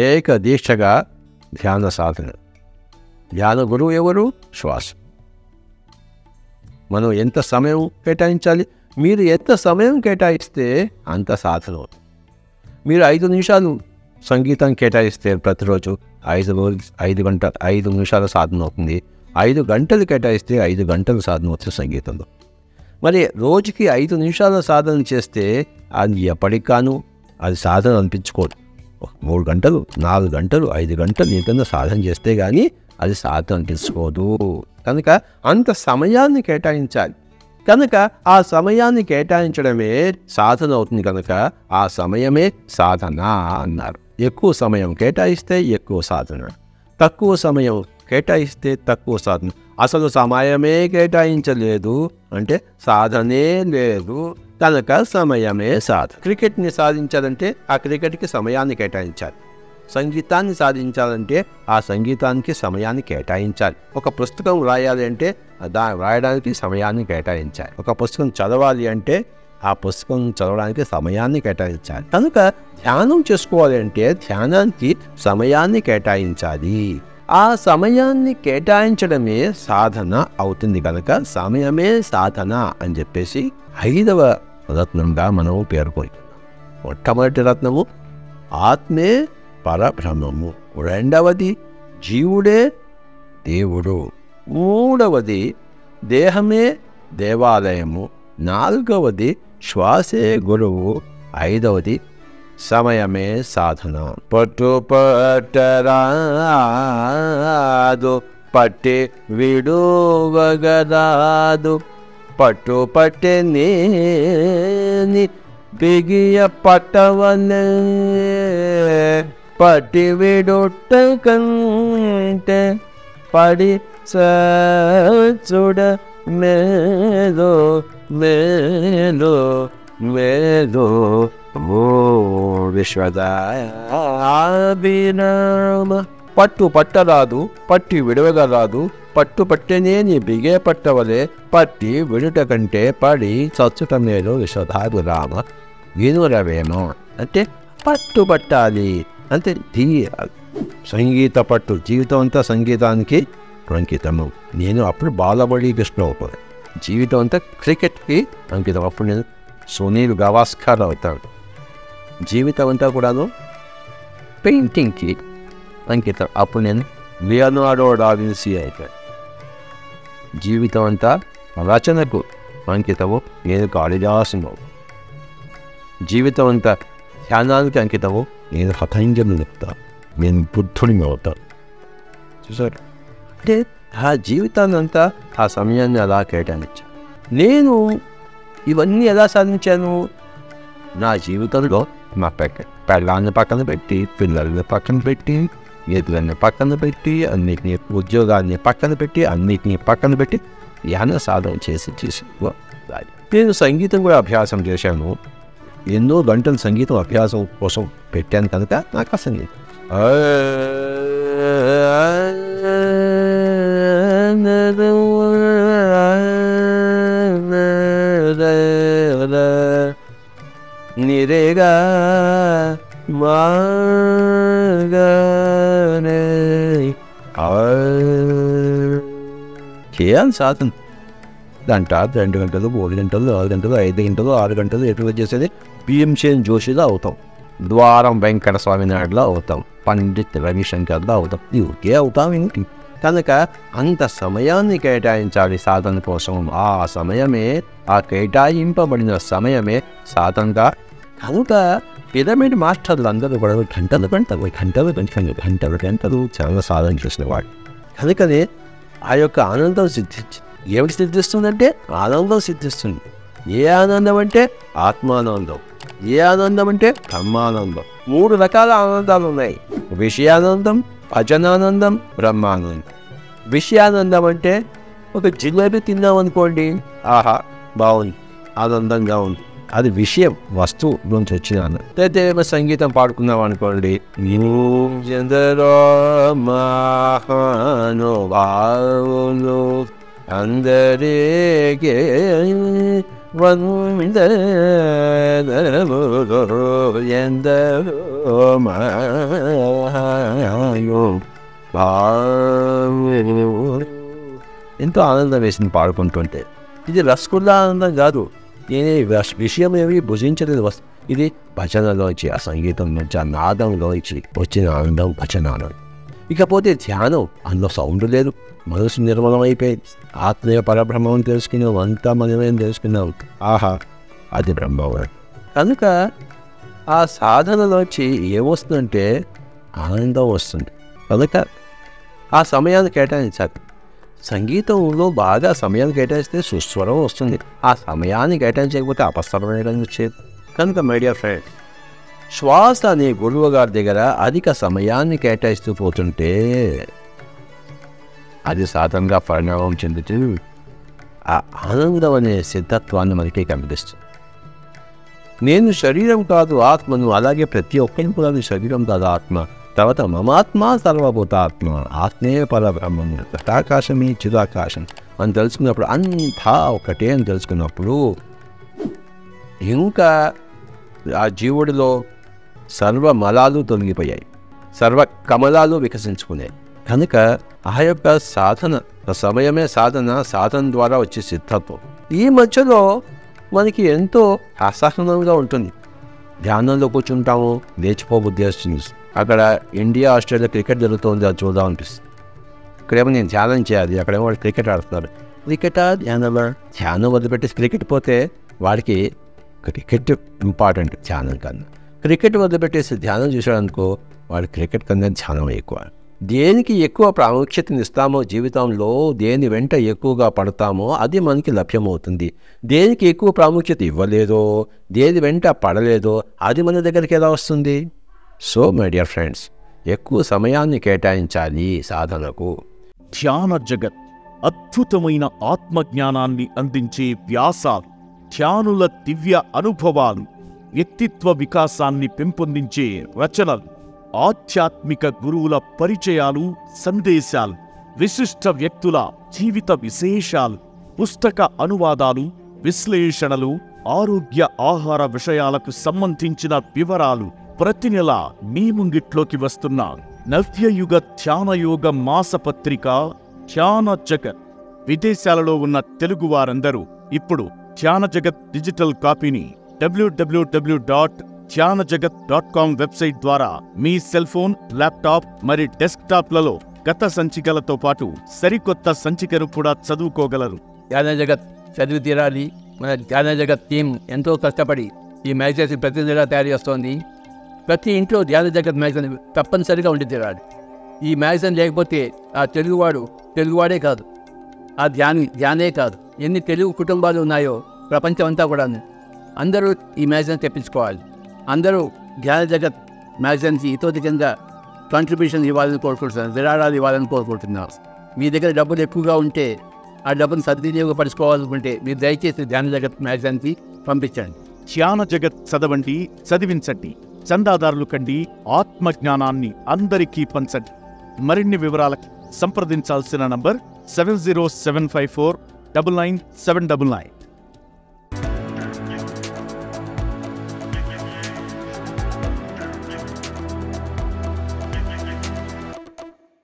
ఏకదీక్షగా ధ్యాన సాధన. ధ్యాన గురువు ఎవరు? శ్వాస. మనం ఎంత సమయం కేటాయించాలి? మీరు ఎంత సమయం కేటాయిస్తే అంత సాధన అవుతుంది. మీరు 5 నిమిషాలు సంగీతం కేటాయిస్తే ప్రతిరోజు 5 నిమిషాల సాధన అవుతుంది. 5 గంటలు కేటాయిస్తే 5 గంటల సాధన అవుతుంది సంగీతంలో. మరి రోజుకి 5 నిమిషాల సాధన చేస్తే అది ఎప్పటికాను అది సాధన అనిపించుకోదు. 3 గంటలు, 4 గంటలు, 5 గంటలు ఏదైనా సాధన చేస్తే కానీ అది సాధన అనిపించుకోదు. కనుక అంత సమయాన్ని కేటాయించాలి. కనుక ఆ సమయాన్ని కేటాయించడమే సాధన అవుతుంది. కనుక ఆ సమయమే సాధన అన్నారు. ఎక్కువ సమయం కేటాయిస్తే ఎక్కువ సాధన, తక్కువ సమయం కేటాయిస్తే తక్కువ సాధన. అసలు సమయమే కేటాయించలేదు అంటే సాధనే లేదు. కనుక సమయమే సాధన. క్రికెట్ని సాధించాలంటే ఆ క్రికెట్కి సమయాన్ని కేటాయించాలి. సంగీతాన్ని సాధించాలంటే ఆ సంగీతానికి సమయాన్ని కేటాయించాలి. ఒక పుస్తకం రాయాలి అంటే రాయడానికి సమయాన్ని కేటాయించాలి. ఒక పుస్తకం చదవాలి అంటే ఆ పుస్తకం చదవడానికి సమయాన్ని కేటాయించాలి. కనుక ధ్యానం చేసుకోవాలి అంటే ధ్యానానికి సమయాన్ని కేటాయించాలి. ఆ సమయాన్ని కేటాయించడమే సాధన అవుతుంది. కనుక సమయమే సాధన అని చెప్పేసి 5వ రత్నంగా మనం పేర్కొంటున్నాం. మొట్టమొదటి రత్నము ఆత్మే పరబ్రహ్మము, 2వది జీవుడే దేవుడు, 3వది దేహమే దేవాలయము, 4వది శ్వాసే గురువు, 5వది సమయమే సాధన. పట్టుపట్టరాదు పట్టి విడువగరాదు, పట్టుపట్టే నేని బిగియ పట్టవలే, పట్టి విడుట కంటే పడి చూడ మేలో మేలో మేలో ఓ విశ్వదాభిరామ. పట్టు పట్టరాదు పట్టి విడవగరాదు, పట్టు పట్టేనే నీ బిగే పట్టవలే, పట్టి విడుట కంటే పడి చచ్చుట మేలు విశ్వదాభిరామ. వినురవేమో అంటే పట్టు పట్టాలి అంటే సంగీత పట్టు. జీవితం అంతా సంగీతానికి అంకితము. నేను అప్పుడు బాలబడి కృష్ణ అవుతాను. జీవితం అంతా క్రికెట్కి అంకితం. అప్పుడు నేను సునీల్ గవాస్కర్ అవుతాడు. జీవితం అంతా కూడాను పెయింటింగ్కి అంకితం. అప్పుడు నేను లియోనార్డో డా విన్సీ అవుతాడు. జీవితం అంతా రచనకు అంకితము. నేను కాళిదాసును. జీవితం అంతా ధ్యానానికి అంకితము. నేను పతంజలిని చెప్తాను. నేను బుద్ధుని అవుతాను. చూసారు అంటే ఆ జీవితాన్ని అంతా ఆ సమయాన్ని అలా కేటాయించాను. నేను ఇవన్నీ ఎలా సాధించాను? నా జీవితంలో మా పెళ్ళాన్ని పక్కన పెట్టి, పిల్లల్ని పక్కన పెట్టి, ఎదులని పక్కన పెట్టి, అన్నిటినీ ఉద్యోగాన్ని పక్కన పెట్టి, అన్నిటినీ పక్కన పెట్టి ధ్యాన సాధన చేసి నేను సంగీతం కూడా అభ్యాసం చేశాను. ఎన్నో గంటలు సంగీతం అభ్యాసం కోసం పెట్టాను. కనుక నాకు ఆ సంగీతం నిరేగా చేయాలి సాధన. గంట, 2 గంటలు, 3 గంటలు, 4 గంటలు, 5 గంటలు, 6 గంటలు ఎటు చేసేది భీమ్సేన్ జోషిలో అవుతాం, ద్వారం వెంకట స్వామి నాయుడులో అవుతాం, పండిత్ రవిశంకర్లో అవుతాం. ఇవకే అవుతాం ఏంటి? కనుక అంత సమయాన్ని కేటాయించాలి సాధన కోసం. ఆ సమయమే, ఆ కేటాయింపబడిన సమయమే సాధనగా. కనుక పిరమిడ్ మాస్టర్లు అందరూ కూడా గంటలు చాలా సాధన చేసిన వాడు. కనుకనే ఆ యొక్క ఆనందం సిద్ధించింది. ఏమిటి సిద్ధిస్తుందంటే ఆనందం సిద్ధిస్తుంది. ఏ ఆనందం అంటే ఆత్మానందం, ఏ ఆనందం అంటే బ్రహ్మానందం. 3 రకాల ఆనందాలు ఉన్నాయి. విషయానందం, భజనానందం, బ్రహ్మానందం. విషయానందం అంటే ఒక జిలేబీ తిన్నామనుకోండి, ఆహా బాగుంది, ఆనందంగా ఉంది, అది విషయం, వస్తువు నుంచి వచ్చిన ఆనందం. అయితే సంగీతం పాడుకున్నాం అనుకోండి, అందరికీ ఎందరో మాయో ఎంతో ఆనందం వేసింది పాడుకుంటుంటే. ఇది రసగుల్లా ఆనందం కాదు, నేనే విషయం ఏమి భుజించలేదు. ఇది భజనలోంచి, ఆ సంగీతం నుంచి, ఆ నాదంలోంచి వచ్చిన ఆనందం భజన ఆనందం. ఇకపోతే ధ్యానం, అందులో సౌండ్ లేదు, మనసు నిర్మలం అయిపోయింది. ఆత్మీయ పరబ్రహ్మం తెలుసుకున్నాం, అంతా మనమేం తెలుసుకున్నాం. ఆహా, అది బ్రహ్మం. కనుక ఆ సాధనలోంచి ఏమొస్తుందంటే ఆనందం వస్తుంది. కనుక ఆ సమయాన్ని కేటాయించాలి. సంగీతంలో బాగా సమయాన్ని కేటాయిస్తే సుస్వరం వస్తుంది. ఆ సమయాన్ని కేటాయించకపోతే అపస్వరమే వచ్చేది. కనుక మై డియర్ ఫ్రెండ్, శ్వాస అనే గురువు గారి దగ్గర అధిక సమయాన్ని కేటాయిస్తూ పోతుంటే అది సాధనగా పరిణామం చెందుతూ ఆ ఆనందం అనే సిద్ధత్వాన్ని మనకి కనిపిస్తుంది. నేను శరీరం కాదు ఆత్మను, అలాగే ప్రతి ఒక్కరికి కూడా శరీరం కాదు ఆత్మ. తర్వాత మమాత్మ సర్వభూత ఆత్మ, ఆత్మే పరబ్రహ్మము, ఘటాకాశమే చిదాకాశం అని తెలుసుకున్నప్పుడు, అంతా ఒకటే అని తెలుసుకున్నప్పుడు ఇంకా ఆ జీవుడిలో సర్వ మలాలు తొలగిపోయాయి, సర్వ కమలాలు వికసించుకున్నాయి. కనుక ఆ యొక్క సాధన, సమయమే సాధన, సాధన ద్వారా వచ్చే సిద్ధత్వం. ఈ మధ్యలో మనకి ఎంతో అసహనంగా ఉంటుంది. ధ్యానంలో కూర్చుంటాము, లేచిపోబుద్ధి వస్తుంది. అక్కడ ఇండియా ఆస్ట్రేలియా క్రికెట్ జరుగుతుంది, అది చూద్దాం అనిపిస్తుంది. ఇక్కడేమో నేను ధ్యానం చేయాలి, అక్కడేమో వాళ్ళు క్రికెట్ ఆడుతున్నారు. క్రికెటా ధ్యానమా? ధ్యానం వదిలిపెట్టేసి క్రికెట్ పోతే వాడికి క్రికెట్ ఇంపార్టెంట్ ధ్యానం కన్నా. క్రికెట్ వదిలిపెట్టేసి ధ్యానం చూసాడనుకో, వాడు క్రికెట్ కన్నా ధ్యానం ఎక్కువ. దేనికి ఎక్కువ ప్రాముఖ్యతను ఇస్తామో జీవితంలో, దేని వెంట ఎక్కువగా పడతామో అది మనకి లభ్యమవుతుంది. దేనికి ఎక్కువ ప్రాముఖ్యత ఇవ్వలేదో, దేని వెంట పడలేదో అది మన దగ్గరికి ఎలా వస్తుంది? సో మై డియర్ ఫ్రెండ్స్, ఎక్కువ సమయాన్ని కేటాయించాలి సాధనకు. ధ్యాన జగత్ అద్భుతమైన ఆత్మజ్ఞానాన్ని అందించే వ్యాసాలు, ధ్యానుల దివ్య అనుభవాలు, వ్యక్తిత్వ వికాసాన్ని పెంపొందించే రచనలు, ఆధ్యాత్మిక గురువుల పరిచయాలు, సందేశాలు, విశిష్ట వ్యక్తుల జీవిత విశేషాలు, పుస్తక అనువాదాలు, విశ్లేషణలు, ఆరోగ్య ఆహార విషయాలకు సంబంధించిన వివరాలు ప్రతి నెల మీ ముంగిట్లోకి వస్తున్న నవ్యయుగ ధ్యానయోగ మాసపత్రిక ధ్యాన జగత్. విదేశాలలో ఉన్న తెలుగు వారందరూ ఇప్పుడు ధ్యాన జగత్ డిజిటల్ కాపీని www.dhyanajagath.com వెబ్సైట్ ద్వారా మీ సెల్ ఫోన్, ల్యాప్టాప్ మరియు డెస్క్టాప్లలో గత సంచికలతో పాటు సరికొత్త సంచికను కూడా చదువుకోగలరు. ధ్యాన జగత్ చదివి తీరాలి. మన ధ్యాన జగత్ టీం ఎంతో కష్టపడి ఈ మ్యాగజైన్ ప్రతి నెల తయారు చేస్తోంది. ప్రతి ఇంట్లో ధ్యాన జగత్ మ్యాగజైన్ తప్పనిసరిగా ఉండి తీరాలి. ఈ మ్యాగజైన్ లేకపోతే ఆ తెలుగువాడే కాదు, ఆ ధ్యానే కాదు, ఎన్ని తెలుగు కుటుంబాలు ఉన్నాయో ప్రపంచం అంతా కూడా అందరూ ఈ మ్యాగజైన్ తెప్పించుకోవాలి. అందరూ ధ్యాన జగత్ మ్యాగజైన్కి ఇతోధికంగా కాంట్రిబ్యూషన్ ఇవ్వాలని కోరుకుంటున్నారు, విరాళాలు ఇవ్వాలని కోరుకుంటున్నారు. మీ దగ్గర డబ్బులు ఎక్కువగా ఉంటే, ఆ డబ్బును సద్వినియోగపరచుకోవాలనుకుంటే మీరు దయచేసి ధ్యాన జగత్ మ్యాగజైన్కి పంపించండి. ధ్యాన జగత్ చదవండి, చదివించండి, చందాదారులు కండి, ఆత్మజ్ఞానాన్ని అందరికీ పంచండి. మరిన్ని వివరాలకు సంప్రదించాల్సిన నంబర్ 70754999799.